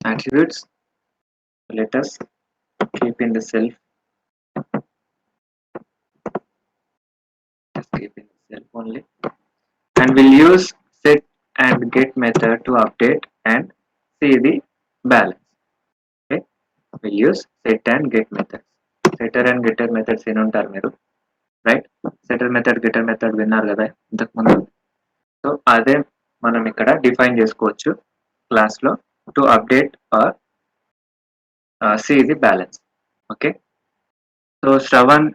attributes. Let us keep in the self. Just keep in the self only, and we'll use set and get method to update and see the balance. Okay, we'll use set and get methods. Setter and getter methods in ఉంటారు మీరు, right? Setter method getter method విన్నారు కదా ఇంతకు ముందు. So అదే మనం ఇక్కడ define చేసుకోవచ్చు క్లాస్ లో to update or see the balance. Okay, so Shravan,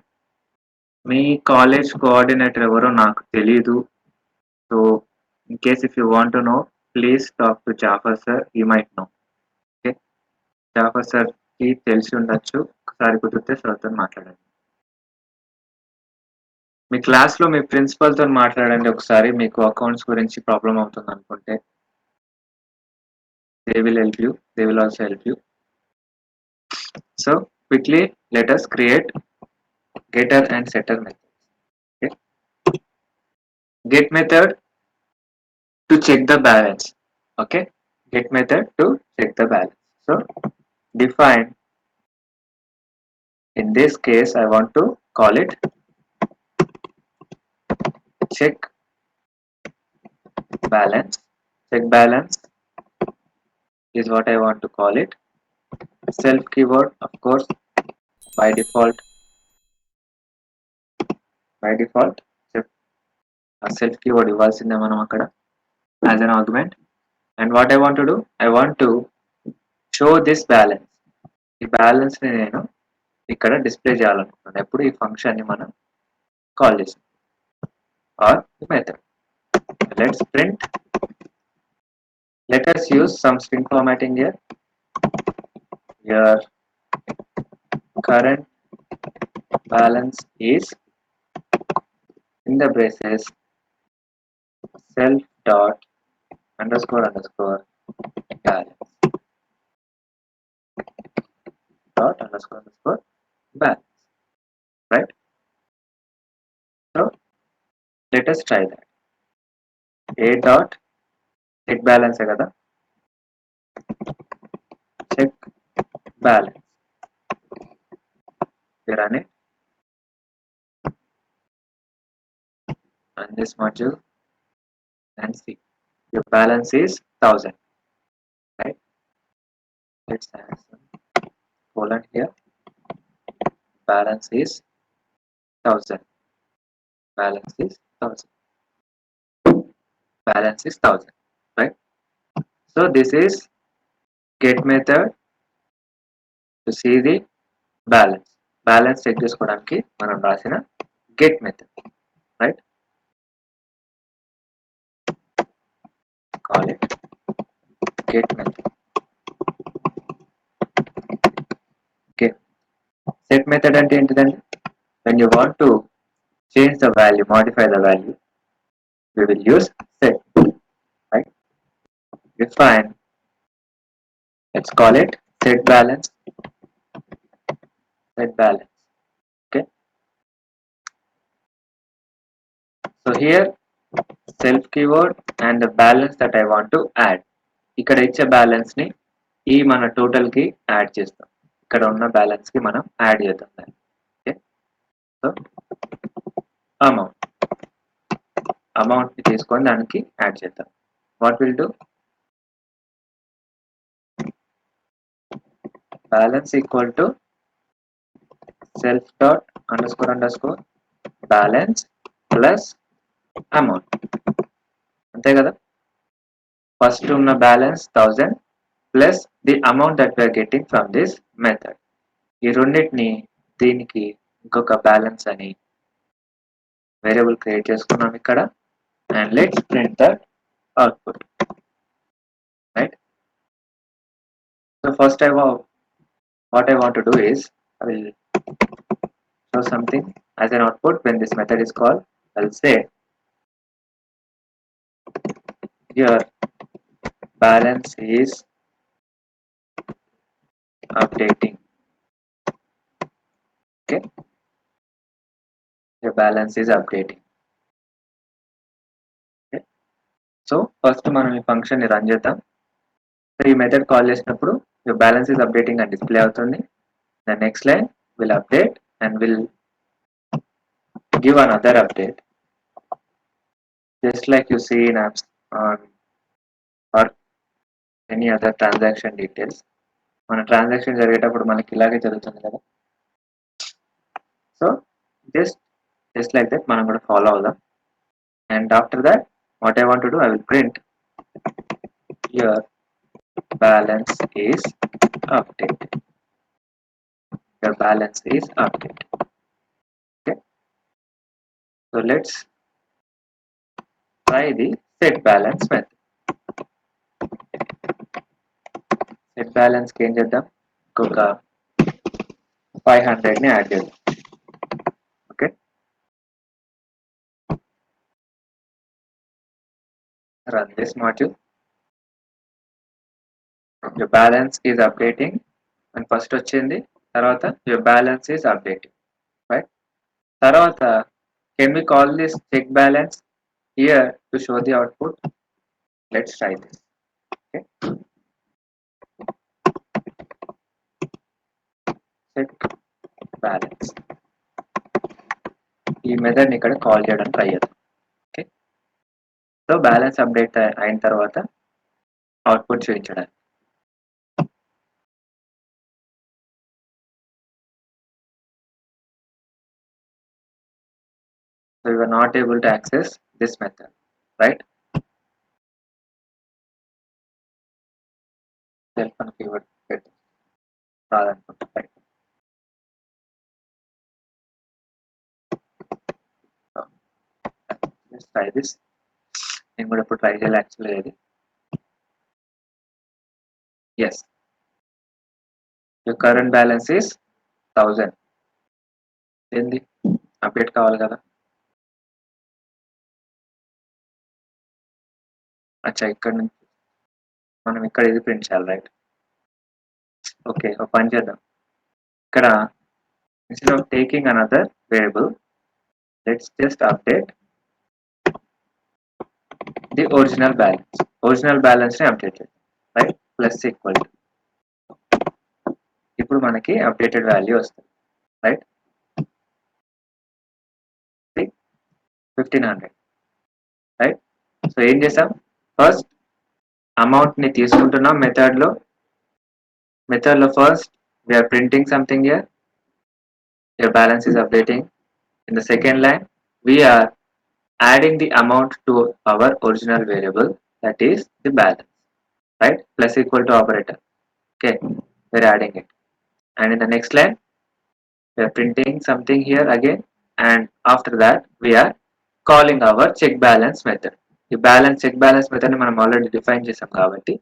మీ కాలేజ్ కోఆర్డినేటర్ ఎవరో నాకు తెలీదు. So in case if you want to know, please talk to Jafar sir, he might know. Okay, Jafar sir కి తెలిసి ఉండొచ్చు, ఒకసారి కుదిరితే సార్తో మాట్లాడండి. మీ క్లాస్ లో మీ ప్రిన్సిపల్ తో మాట్లాడండి ఒకసారి, మీకు అకౌంట్స్ గురించి ప్రాబ్లం అవుతుంది అనుకుంటే. They will help you, they will also help you. So quickly let us create getter and setter method. Okay, get method to check the balance. Okay, get method to check the balance. So define, in this case I want to call it check balance. Check balance is what I want to call it. Self keyword, of course, by default self keyword ఇవ్వాల్సిందే మనం అక్కడ as an argument. And what I want to do, I want to show this balance. ఈ balance ని నేను ఇక్కడ display చేయాలనుకుంటున్నాను ఎప్పుడు ఈ ఫంక్షన్ ని మనం కాల్ చేసాం or method. Let's print, let us use some string formatting here. Your current balance is, in the braces, self dot underscore underscore balance dot underscore underscore balance, right? So let us try that. A dot check balance kada, check balance, we run it, run this module and see your balance is 1000, right? Let's add some colon here. Balance is 1000, balance is 1000, balance is 1000, right? So this is get method to see the balance. Balance check చేసుకోవడానికి మనం రాసిన get method, right? Call it get method. Okay, set method అంటే ఏంటిదండి? When you want to change the value, modify the value, we will use set, right? Define, let's call it set balance, set balance. Okay, so here self keyword and the balance that I want to add. ఇక్కడ ఇచ్చే balance ని ఈ మన total కి add చేస్తాం, ఇక్కడ ఉన్న balance కి మనం యాడ్ చేద్దాం. ఓకే, సో అమౌంట్ ని తీసుకొని దానికి యాడ్ చేద్దాం. What will do, balance equal to self dot underscore underscore balance plus amount, అంతే కదా? ఫస్ట్ ఉన్న balance 1000 plus the amount that we are getting from this method. ఈ రెండింటిని దీనికి ఇంకొక బ్యాలెన్స్ అని వేరియబుల్ క్రియేట్ చేసుకున్నాం ఇక్కడ, and let's print that output, right? So first what I want to do is I will show something as an output when this method is called. I'll say your balance is updating. Okay, your balance is updating. Okay, so first మనం ఈ function ని run చేద్దాం. So ఈ method call చేసినప్పుడు your balance is updating and display అవుతుంది. The next line will update and will give another update, just like you see in apps on or any other transaction details. మన transaction జరిగేటప్పుడు మనకి ఇలాగే జరుగుతుంది కదా. So just like that మనం కూడా follow అవుదాం. And after that, what I want to do, I will print your balance is updated. Your balance is updated. Okay. So let's try the set balance method. Set balance కి ఏం చేద్దాం, ఇంకొక 500 ని add చేద్దాం. Okay, run this module. Your balance is updating and first వచ్చింది, తర్వాత your balance is updating, right? తర్వాత can we call this check balance here to show the output? Let's try this. Okay, set balance, ఈ method ని ఇక్కడ call చేయడం try చేద్దాం. Okay, so balance update అయిన తర్వాత అవుట్పుట్ చూపించడానికి. So we were not able to access this method, right? Self and keyword రాదనుకుంటా, right? So let's try this. నేను కూడా ఇప్పుడు ట్రై చేయాలి యాక్చువల్లీ ఇది. Yes, your current balance is 1000. ఏంది అప్డేట్ కావాలి కదా. అచ్చా, ఇక్కడ నుంచి మనం ఇక్కడ ఇది ప్రింట్ చేయాలి, రైట్? ఓకే, ఒక పని చేద్దాం. ఇక్కడ instead of taking another variable, let's just update the original balance. Original balance ని అప్డేట్ చేద్దాం, రైట్? ప్లస్ ఈక్వల్ టు, ఇప్పుడు మనకి అప్డేటెడ్ వాల్యూ వస్తుంది, రైట్? 1500, రైట్? సో ఏం చేసాం, ఫస్ట్ అమౌంట్ ని తీసుకుంటున్నాం మెథడ్ లో first we are printing something here, your balance is updating. In the second line we are adding the amount to our original variable, that is the balance, right? Plus equal to operator. Okay, we're adding it. And in the next line we are printing something here again, and after that we are calling our check balance method. ఈ balance check balance method ని మనం already define చేసాం కాబట్టి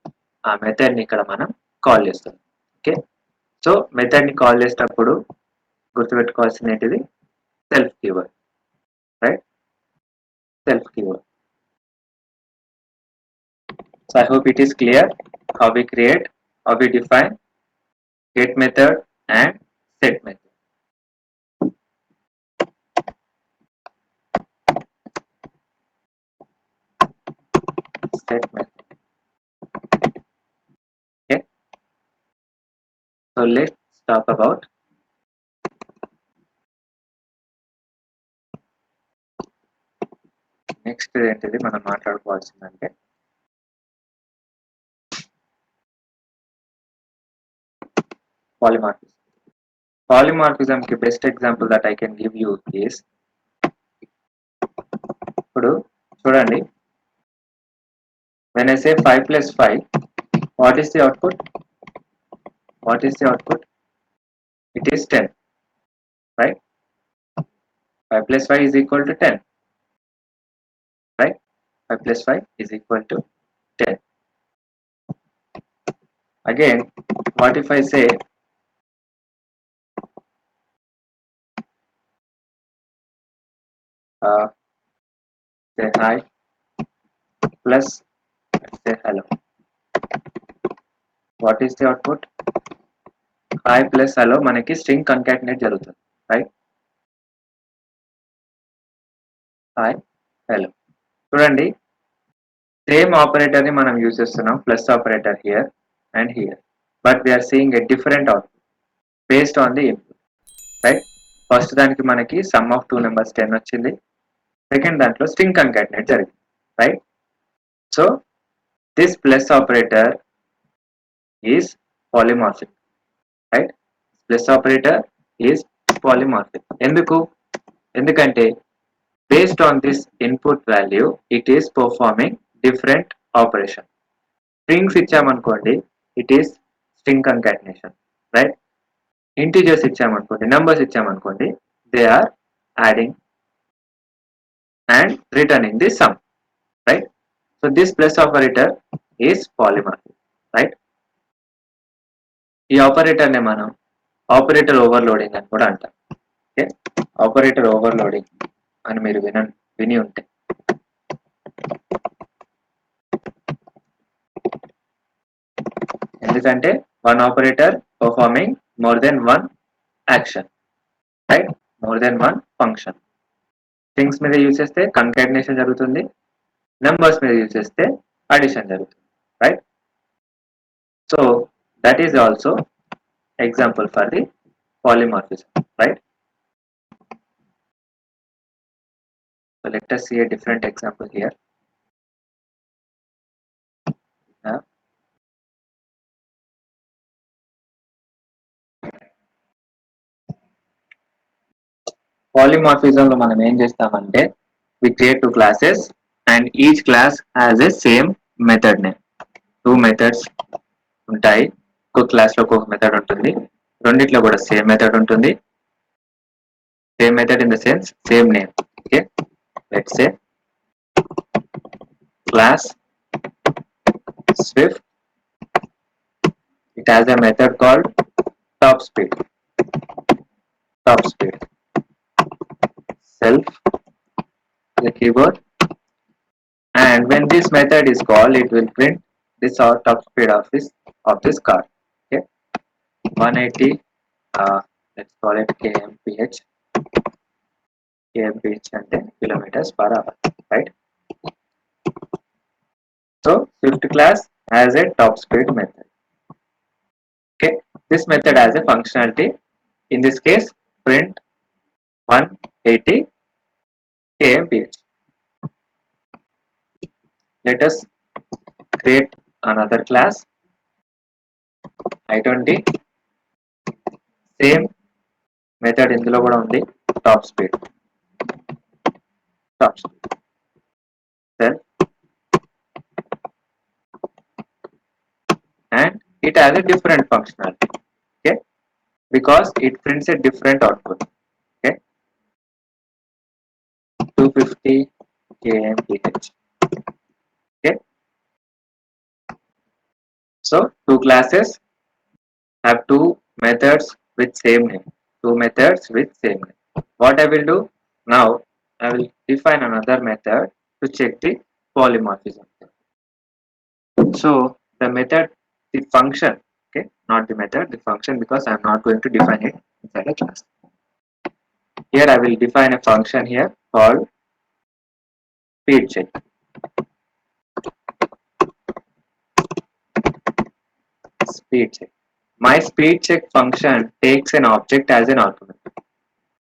ఆ method ని ఇక్కడ మనం call చేస్తాం. ఓకే, సో మెథడ్ ని కాల్ చేసేటప్పుడు గుర్తుపెట్టుకోవాల్సిన ఏంటిది, self keyword, right? Self keyword. So I hope it is clear how we create, how we define get method and set method. Set method. Okay. So let's talk about next ఏంటిది మనం మాట్లాడుకోవాల్సిందంటే polymorphism. Polymorphism కి best example that I can give you is, ఇప్పుడు చూడండి, when I say 5 plus 5, what is the output? What is the output? It is 10, right? 5 plus 5 is equal to 10, right? 5 plus 5 is equal to 10. Again, what if I say say hi plus say hello? What is the output? Hi plus hello మనకి string concatenate జరుగుతుంది, right? Hi hello. చూడండి, same operator ని మనం use చేస్తున్నాం, plus operator here. and here, but we are seeing a different output based on the input, right? First దానికి మనకి some of two numbers 10 వచ్చింది, second దాంట్లో string concatenate జరిగింది, right? So this plus operator is polymorphic, right? Plus operator is polymorphic. ఎందుకంటే based on this input value it is performing different operation. Strings ఇచ్చామనుకోండి, it is string concatenation, right? Integers ఇచ్చామనుకోండి, numbers ఇచ్చామనుకోండి, they are adding and returning the sum, right? So this plus operator is polymorphic, right? ఈ operator నే మనం operator overloading అని కూడా అంటాం. Okay, operator overloading అని మీరు విని ఉంటే, ఎందుకంటే one operator performing more than one action, right? More than one function. Strings మీద యూజ్ చేస్తే కన్కాటినేషన్ జరుగుతుంది, నెంబర్స్ మీద యూజ్ చేస్తే అడిషన్ జరుగుతుంది, right? So that is also example for the polymorphism, right? So let us see a different example here. Polymorphism లో మనం ఏం చేస్తామంటే, we create two classes and each class has a same method name. Two methods ఉంటాయి, ఒక class లో ఒక method ఉంటుంది, రెండిట్లో కూడా సేమ్ మెథడ్ ఉంటుంది. Same method in the sense same name. Okay, let's say class Swift. It has a method called top speed. Self the keyboard, and when this method is called it will print this top speed of this car. Okay, 180, let's call it kmph and 10 kilometers per hour, right? So Swift class has a top speed method. Okay, this method has a functionality, in this case print 180 kmph. Let us create another class i20. Same method ఇందులో కూడా ఉంది, top speed. Then and it has a different functionality, okay, because it prints a different output. Okay, 250 kmph. Okay, so two classes have two methods with same name. What I will do now, I will define another method to check the polymorphism. So the method, the function, okay, not the method, the function, because I am not going to define it inside a class. Here I will define a function here called speed check. My speed check function takes an object as an argument.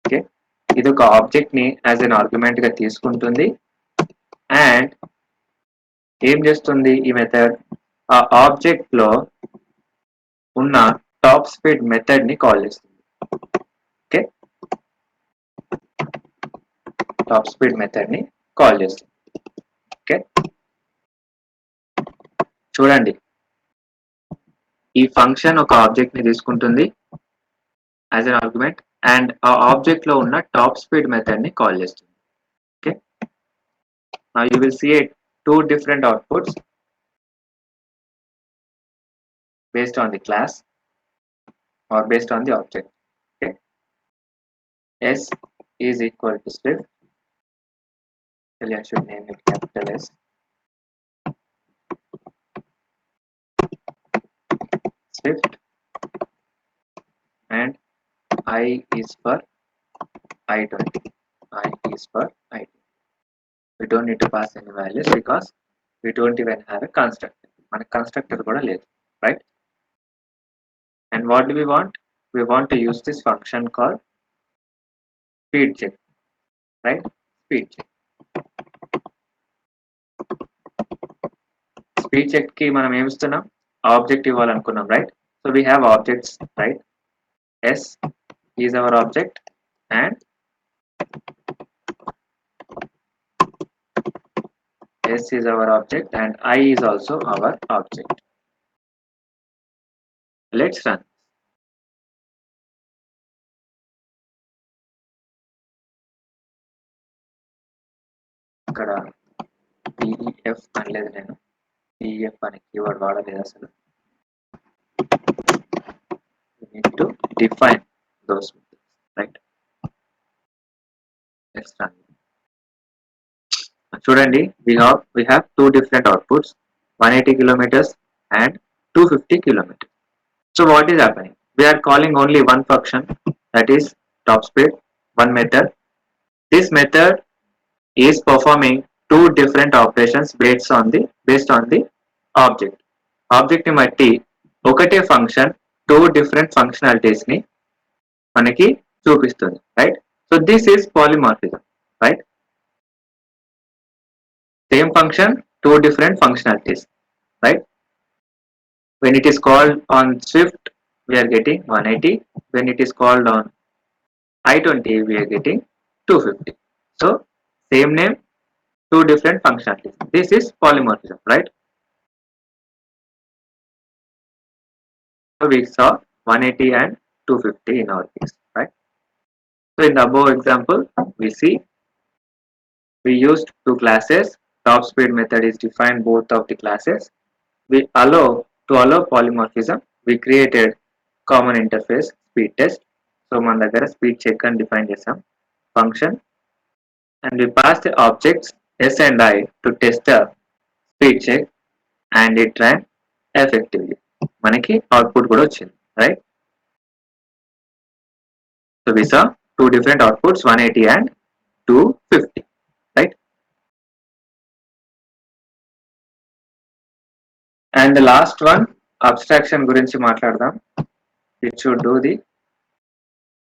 Okay, ఇది ఒక object ని as ఎన్ argument గా తీసుకుంటుంది, and ఏం చేస్తుంది ఈ method, ఆ object లో ఉన్న టాప్ స్పీడ్ మెథడ్ ని కాల్ చేస్తుంది. ఓకే, టాప్ స్పీడ్ మెథడ్ ని కాల్ చేస్తుంది. ఓకే, చూడండి, ఈ ఫంక్షన్ ఒక ఆబ్జెక్ట్ ని తీసుకుంటుంది యాజ్ ఎన్ ఆర్గ్యుమెంట్, అండ్ ఆ ఆబ్జెక్ట్ లో ఉన్న టాప్ స్పీడ్ మెథడ్ ని కాల్ చేస్తుంది. Okay, now you will see two different outputs based on the class or based on the object. Okay, S is equal to Swift. Actually, I should name it capital S. Swift, and I is for I20. I is for I20. We don't need to pass any values because we don't even have a constructor. మన constructor కూడా లేదు, right? And what do we want? We want to use this function called speed check, right? Speed check. Speed check కి మనం ఏమి ఇస్తున్నాం? Object ఇవ్వాలనుకున్నాం, right? So we have objects, right? S is our object and S is our object and I is also our object. Let's run. ఇక్కడ DEF అనలేదు, నేను DEF అనే keyword వాడలేదు అసలు. We need to define those methods, right? Let's run. చూడండి, we have two different outputs, 180 kilometers and 250 kilometers. So what is happening? We are calling only one function, that is top speed, one method. This method is performing two different operations based on the object. Object ని బట్టి ఒకటే function two different functionalities ని మనకి చూపిస్తుంది, right? So this is polymorphism, right? Same function, two different functionalities, right? When it is called on Swift, we are getting 180. When it is called on I-20, we are getting 250. So same name, two different functionalities. This is polymorphism, right? So we saw 180 and 250 in our case, right? So in the above example, we see we used two classes. Top speed method is defined both of the classes. To allow polymorphism, we created common interface speed test. So మన దగ్గర speed check అని define చేసాం function, and we pass the objects S and I to test the speed check, and it ran effectively. మనకి output కూడా వచ్చింది, right? So we saw two different outputs, 180 and 250, right? And the last one, abstraction గురించి మాట్లాడదాం. It should do the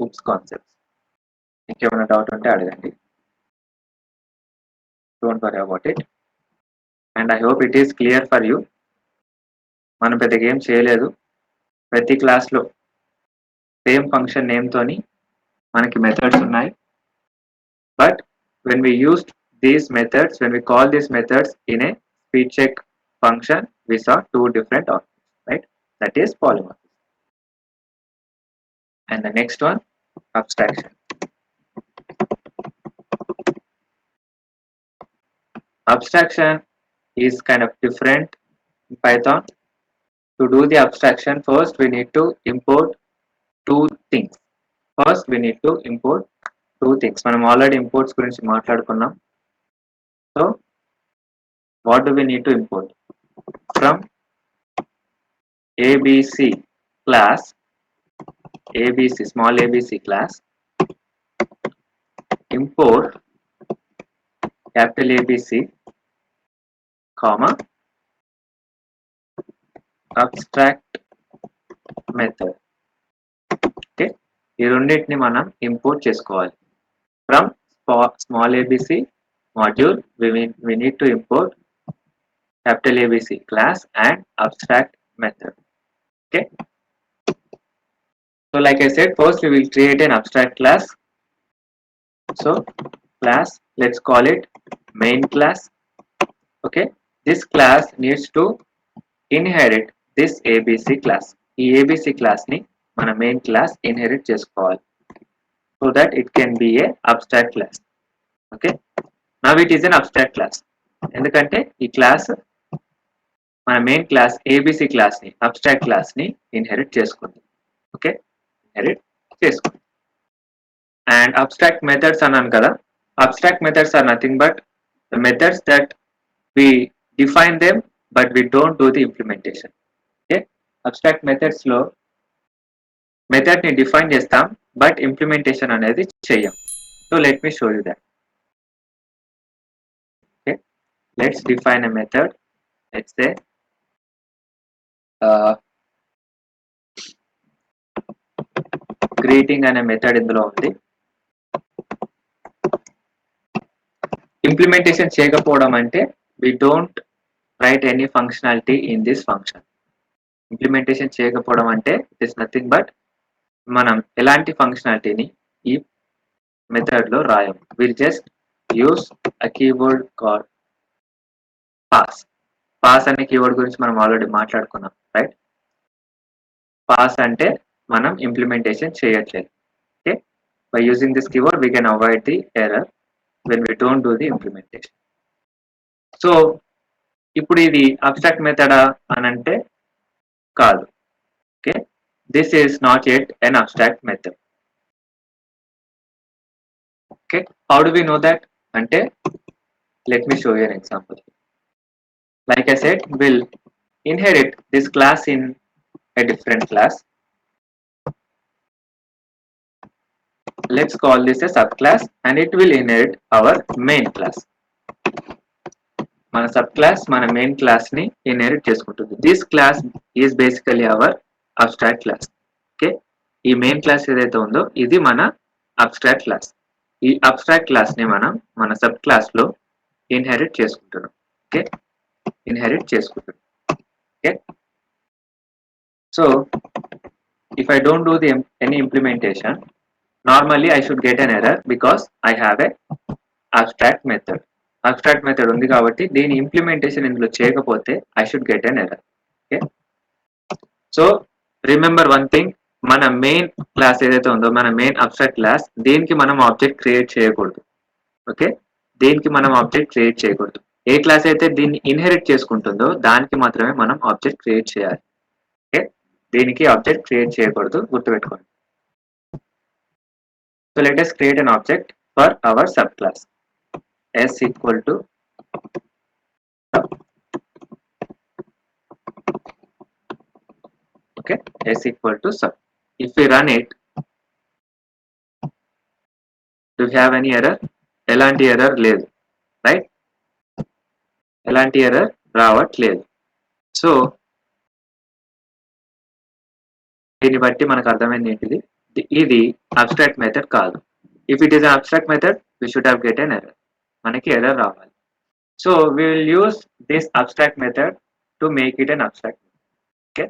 oops concepts. ఇంకేమైనా doubt ఉంటే అడగండి. Don't worry about it. And I hope it is clear for you. మనం పెద్దగా ఏం చేయలేదు. ప్రతి క్లాస్లో సేమ్ ఫంక్షన్ నేమ్ తోని మనకి మెథడ్స్ ఉన్నాయి. But when we used these methods, when we call these methods in a speed check function, we saw two different outputs, right? That is polymorphism. And the next one, abstraction. Abstraction is kind of different in Python. To do the abstraction, first we need to import two things. First we need to import two things. మనం already imports గురించి మాట్లాడుకున్నాం. So what do we need to import? From ABC class, ABC, small ABC class, import capital ABC, comma, abstract method. Okay, ఈ రెండింటిని మనం import చేసుకోవాలి. From small ABC module, we need to import capital ABC class and abstract method. Okay, so like I said, first we will create an abstract class. So class, let's call it main class. Okay, this class needs to inherit this ABC class. ఈ ABC class ని మన main class inherit చేసుకోవాలి, so that it can be a abstract class. Okay, now it is an abstract class ఎందుకంటే ఈ class మన main class ABC class ని, abstract class ని inherit చేసుకుంది. ఓకే, ఇన్హెరిట్ చేసుకుంది. అండ్ అబ్స్ట్రాక్ట్ మెథడ్స్ అన్నాను కదా, abstract methods are nothing but the methods that we define them but we don't do the implementation. Okay, abstract methods లో method ని define చేస్తాం but implementation అనేది చెయ్యం. So let me show you that. Okay, let's define a method. Let's say greeting అనే method ఇందులో ఉంది. Implementation చేయకపోవడం అంటే we don't write any functionality in this function. Implementation చేయకపోవడం అంటే ఇట్ ఇస్ నథింగ్ బట్ మనం ఎలాంటి ఫంక్షనాలిటీని ఈ మెథడ్ లో రాయం. Will just use a keyword call pass. Pass అనే కీవర్డ్ గురించి మనం ఆల్రెడీ మాట్లాడుకున్నాం, రైట్? పాస్ అంటే మనం ఇంప్లిమెంటేషన్ చేయట్లేదు. Okay, by using this keyword we can avoid the error when we don't do the implementation. So ఇప్పుడు ఇది అబ్స్ట్రాక్ట్ మెథడా అని అంటే కాదు. Okay, this is not yet an abstract method. Okay, how do we know that? Ante, let me show you an example. Like I said, we'll inherit this class in a different class. Let's call this a subclass and it will inherit our main class. మన subclass మన main class ని inherit చేసుకుంటుంది. This class is basically our abstract class. Okay, ఈ main class ఏదైతే ఉందో ఇది మన abstract class. ఈ abstract class ని మనం మన sub class లో inherit చేసుకుంటున్నాం. Okay, inherit చేసుకుంటున్నాం. Okay, so if I don't do any implementation, normally I should get an error because I have a abstract method. Abstract method ఉంది కాబట్టి దీని ఇంప్లిమెంటేషన్ ఇందులో చేయకపోతే I should get an error. Okay, so remember one thing, మన main class ఏదైతే ఉందో మన main abstract class దీనికి మనం ఆబ్జెక్ట్ క్రియేట్ చేయకూడదు. ఓకే, దీనికి మనం ఆబ్జెక్ట్ క్రియేట్ చేయకూడదు. ఏ క్లాస్ అయితే దీన్ని ఇన్హెరిట్ చేసుకుంటుందో దానికి మాత్రమే మనం ఆబ్జెక్ట్ క్రియేట్ చేయాలి. ఓకే, దీనికి ఆబ్జెక్ట్ క్రియేట్ చేయకూడదు, గుర్తుపెట్టుకోండి. So let us create an object for our subclass s equal to sub. Okay, s equal to sub. If we run it, do we have any error? ఎలాంటి error లేదు, right? ఎలాంటి error రావట్లేదు. So దీన్ని బట్టి మనకు అర్థమైంది ఏంటిది, ఇది అబ్స్ట్రాక్ట్ మెథడ్ కాదు. If it is an abstract method we should have get an error, మనకి ఎర్రర్ రావాలి. So we will use this abstract method to make it an abstract. Okay,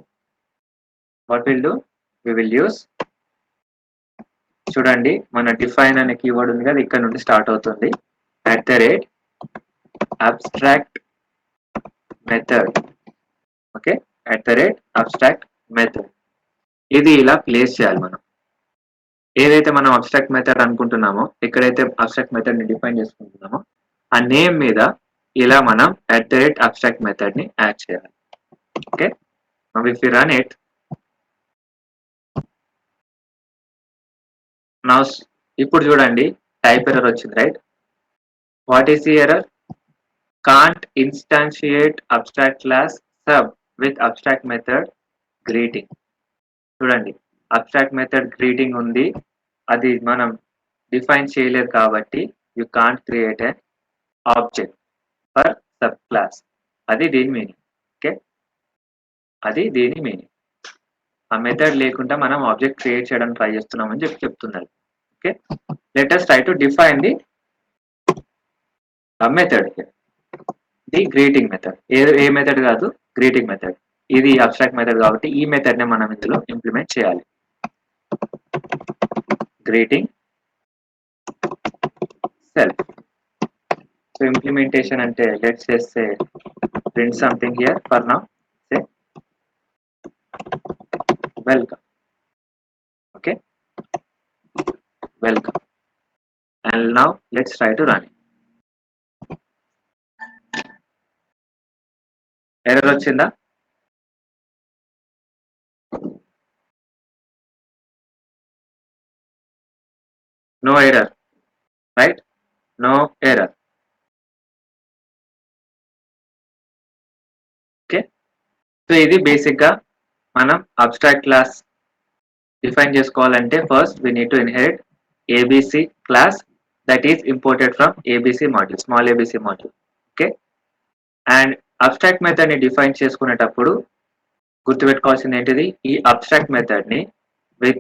what will do, we will use, చూడండి మన define అనే keyword ఉంది కదా, ఇక్కడ నుండి start అవుతుంది. @abstract method. Okay, @abstract method. ఇది ఇలా ప్లేస్ చేయాలి. మనం ఏదైతే మనం అబ్స్ట్రాక్ట్ మెథడ్ అనుకుంటున్నామో, ఎక్కడైతే అబ్స్ట్రాక్ట్ మెథడ్ ని డిఫైన్ చేసుకుంటున్నామో ఆ నేమ్ మీద ఇలా మనం @abstract method ని యాడ్ చేయాలి. Okay, if we run it now, ఇప్పుడు చూడండి టైప్ ఎర్రర్ వచ్చింది, right? What is the error? can't instantiate abstract class sub with abstract method greeting. చూడండి అబ్స్ట్రాక్ట్ మెథడ్ గ్రీటింగ్ ఉంది, అది మనం డిఫైన్ చేయలేదు కాబట్టి you can't create an object for sub class. అది దీని మీనింగ్. ఓకే, అది దీని మీనింగ్. ఆ మెథడ్ లేకుండా మనం ఆబ్జెక్ట్ క్రియేట్ చేయడానికి ట్రై చేస్తున్నామని చెప్తున్నారు. Okay, let us try to define the method, the greeting method. A method కాదు, గ్రీటింగ్ మెథడ్. ఇది అబ్స్ట్రాక్ట్ మెథడ్ కాబట్టి ఈ మెథడ్ ని మనం ఇందులో ఇంప్లిమెంట్ చేయాలి. Greeting self. సో ఇంప్లిమెంటేషన్ అంటే let's just say print something here for now, say welcome. Okay, welcome, and now let's try to run it. Error వచ్చిందా? No error, right? No error. Okay, so ఇది basic గా మనం abstract class define చేసుకోవాలంటే first we need to inherit abc class that is imported from abc module, small abc module. Okay, and abstract method ని define చేసుకునేటప్పుడు గుర్తుపెట్టుకోవాల్సింది ఏంటిది, ఈ abstract method ని with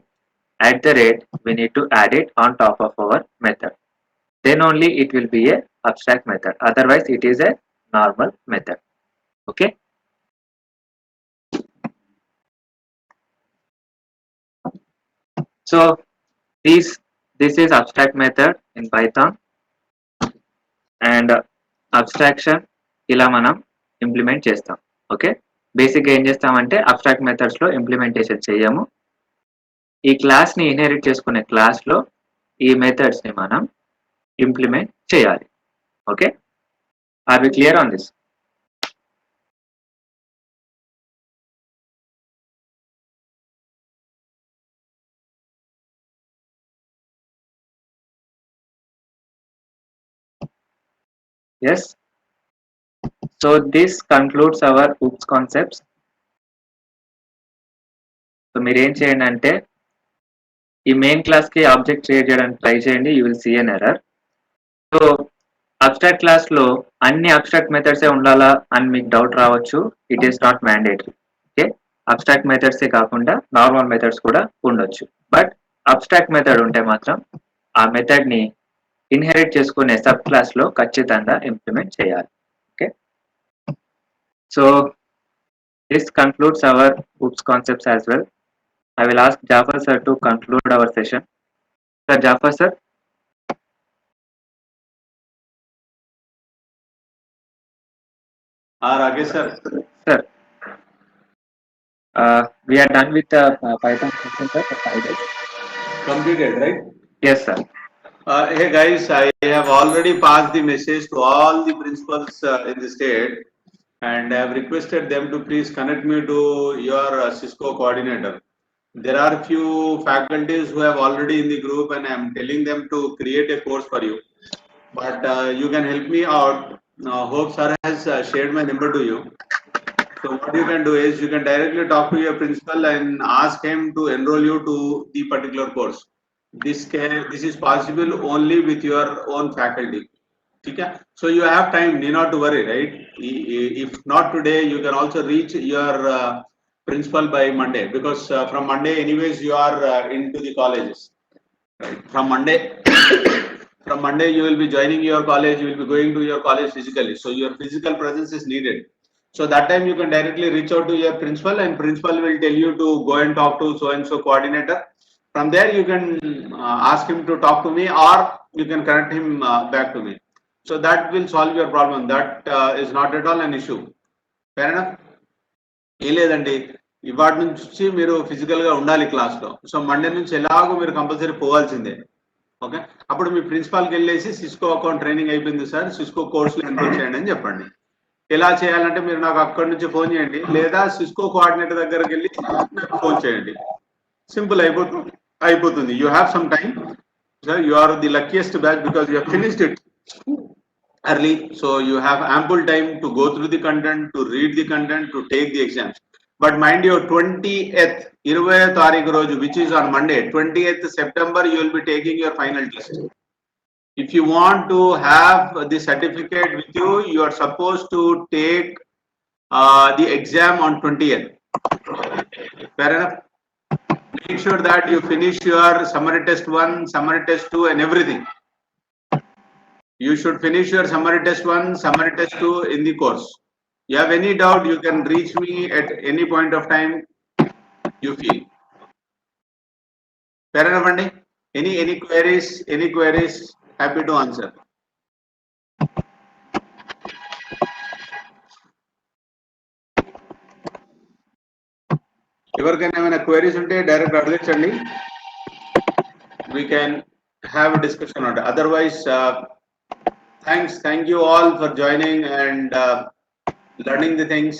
at the rate, we need to add it on top of our method. Then only it will be a abstract method. Otherwise, it is a normal method. Okay. So this is abstract method in Python, and abstraction ఇలా మనం implement చేస్తాం. Okay, బేసిక్గా ఏం చేస్తామంటే abstract methods లో implementation చేయము. ఈ class ని ఇన్హెరిట్ చేసుకునే క్లాస్ లో ఈ మెథడ్స్ ని మనం ఇంప్లిమెంట్ చేయాలి. Okay, are we clear on this? Yes. So this concludes our oops concepts. So మీరు ఏం చేయండి అంటే ఈ మెయిన్ క్లాస్ కి ఆబ్జెక్ట్ క్రియేట్ చేయడానికి ట్రై చేయండి. You will see an error. So abstract class లో అన్ని అబ్స్ట్రాక్ట్ మెథడ్స్ ఉండాలా అని మీకు డౌట్ రావచ్చు. It is not mandatory. Okay, abstract methods కాకుండా నార్మల్ మెథడ్స్ కూడా ఉండొచ్చు. బట్ అబ్స్ట్రాక్ట్ మెథడ్ ఉంటే మాత్రం ఆ మెథడ్ ని ఇన్హెరిట్ చేసుకునే సబ్ క్లాస్ లో ఖచ్చితంగా ఇంప్లిమెంట్ చేయాలి. Okay, so this concludes our oops concepts as well. I will ask Jafar sir to conclude our session. Sir, Jafar sir. Rakesh sir. Sir, we are done with the Python session, sir, for 5 days. Completed, right? Yes, sir. Hey guys, I have already passed the message to all the principals in the state, and I have requested them to please connect me to your Cisco coordinator. There are few faculties who have already in the group, and I am telling them to create a course for you. But you can help me out. Hope sir has shared my number to you. So what you can do is you can directly talk to your principal and ask him to enroll you to the particular course. This is possible only with your own faculty. Okay? So you have time, need not to worry, right? If not today, you can also reach your principal by Monday, because from Monday anyways you are into the colleges. Right? From Monday, from Monday you will be joining your college. You will be going to your college physically. So your physical presence is needed. So that time you can directly reach out to your principal, and principal will tell you to go and talk to so and so coordinator. From there you can ask him to talk to me, or you can connect him back to me. So that will solve your problem. That is not at all an issue. Fair enough? ఏం లేదండి, ఇవాటి నుంచి మీరు physical గా ఉండాలి class లో. So Monday నుంచి ఎలాగో మీరు కంపల్సరీ పోవాల్సిందే. ఓకే, అప్పుడు మీ ప్రిన్సిపాల్కి వెళ్ళేసి సిస్కో అకౌంట్ ట్రైనింగ్ అయిపోయింది సార్, సిస్కో కోర్సులో ఎన్రోల్ చేయండి అని చెప్పండి. ఎలా చేయాలంటే మీరు నాకు అక్కడి నుంచి ఫోన్ చేయండి, లేదా సిస్కో కోఆర్డినేటర్ దగ్గరికి వెళ్ళి నాకు ఫోన్ చేయండి. సింపుల్ అయిపోతుంది. You have some time sir. You are the luckiest batch because you have finished it early, so you have ample time to go through the content, to read the content, to take the exams. But mind you, 20th 20th తారీఖు రోజు, which is on Monday, 20th September, you will be taking your final test. If you want to have the certificate with you, you are supposed to take the exam on 20th. Fair enough? Make sure that you finish your summary test 1, summary test 2 and everything. You should finish your summary test 1, summary test 2 in the course. You have any doubt, you can reach me at any point of time you feel. Fair enough, Andy? Any queries? Any queries? Happy to answer. ఎవరికైనా ఏమైనా queries ఉంటే direct అడగచ్చండి. We can have a discussion on it. Otherwise, thank you all for joining and learning the things.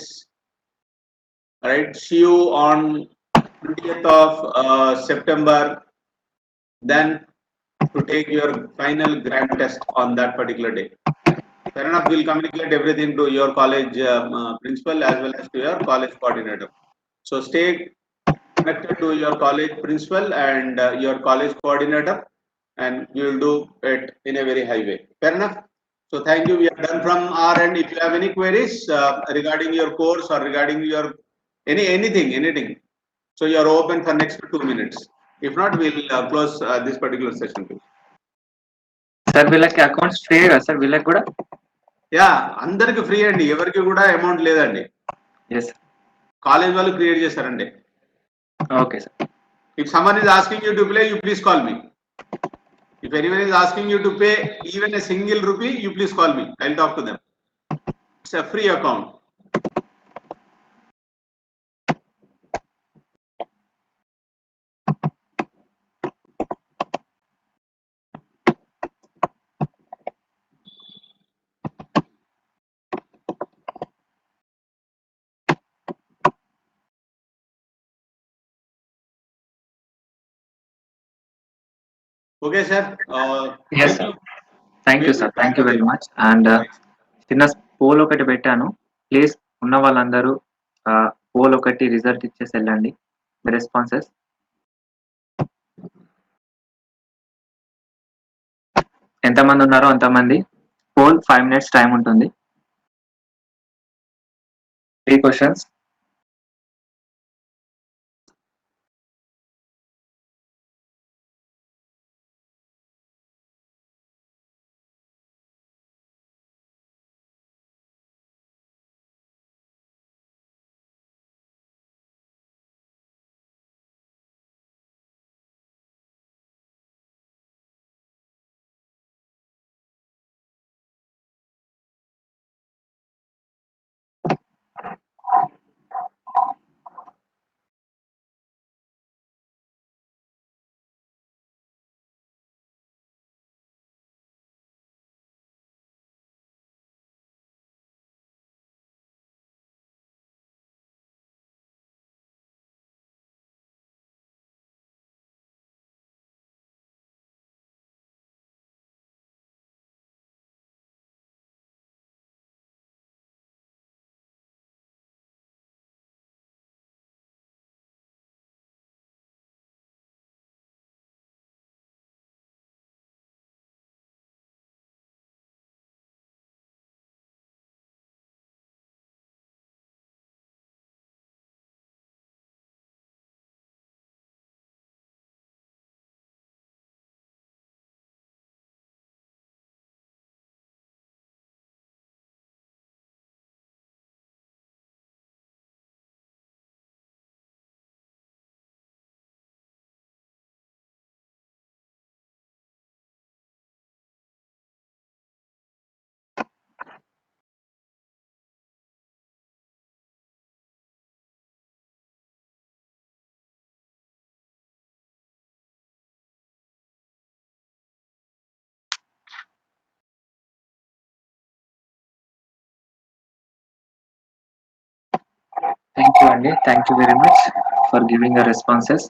All right, see you on 20th of September, then to take your final grand test on that particular day. Fair enough? We'll communicate everything to your college principal as well as to your college coordinator. So stay connected to your college principal and your college coordinator, and we will do it in a very high way. Fair enough? So thank you. We are done from our end. If you have any queries regarding your course or regarding your anything, so you are open for next 2 minutes. If not, we'll close this particular session. Sir వీళ్ళకి accounts free కదా sir వీళ్ళకి కూడా? Yeah, అందరికి free అండి, ఎవరికి కూడా amount లేదండి. S college వాళ్ళు క్రియేట్ చేశారండి. Okay sir. If someone is asking you to play, you please call me. If anyone is asking you to pay even a single rupee, you please call me. I'll talk to them. It's a free account. Okay, sir. Yes sir. Thank you sir, thank you very much. And చిన్న poll ఒకటి పెట్టాను, please ఉన్న వాళ్ళందరూ pole ఒకటి result ఇచ్చేసి వెళ్ళండి, responses. ఎంతమంది ఉన్నారో అంతమంది. పోల్ 5 minutes టైం ఉంటుంది. 3 questions. Thank you, Andy. Thank you very much for giving the responses.